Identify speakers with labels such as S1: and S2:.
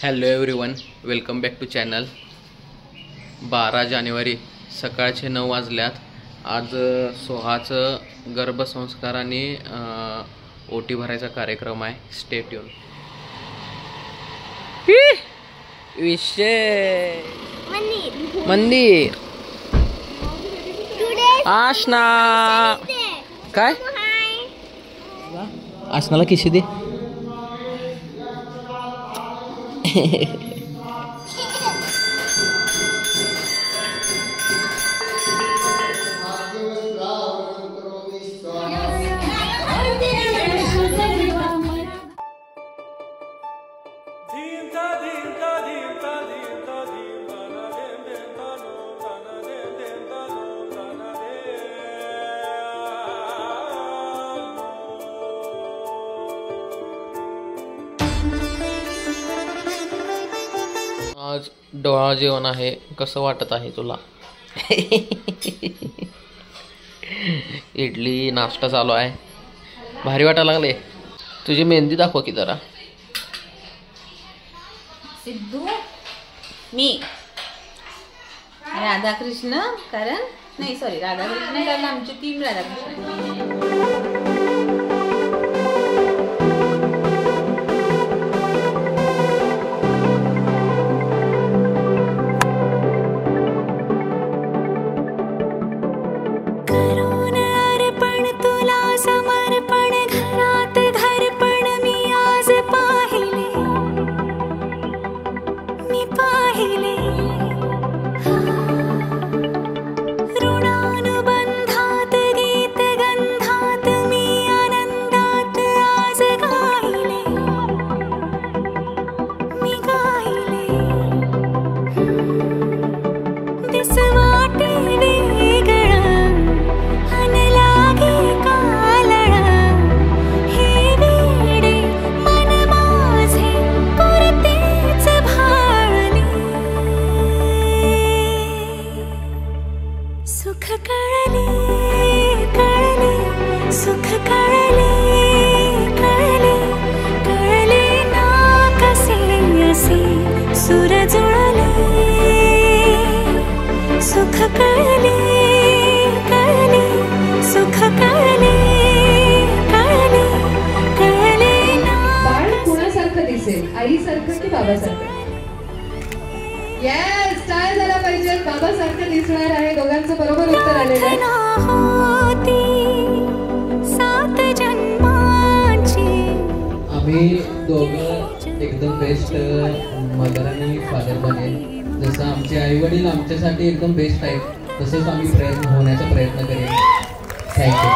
S1: Hello everyone, welcome back to channel. 12 जानेवारी सकाळचे 9 वाजल्यात। आज सोहाचं गर्भसंस्कार आणि ओटी भरायचा कार्यक्रम आहे। Stay tune. विषय मंदिर आशना काय आशनाला किशी दे। आज डोळा जेवण आहे। कसं वाटत आहे तुला? इडली नाश्ता चालू आहे। भारी वाटायला लागले। तुझी मेहंदी दाखव की जरा।
S2: सिद्धू मी राधाकृष्ण कारण नाही सॉरी राधाकृष्ण कारण आमची टीम राधाकृष्ण।
S3: आईसारखं की बाबासारखं? येस, काय झाला पाहिजे? बाबासारखं दिसणार आहे। दोघांचं बरोबर उत्तर आलेलं आहे।
S4: आम्ही दोघं एकदम बेस्ट मदर आणि फादर बनेल। जसं आमचे आई वडील आमच्यासाठी एकदम बेस्ट आहेत तसेच आम्ही होण्याचा प्रयत्न करेल। थँक्यू।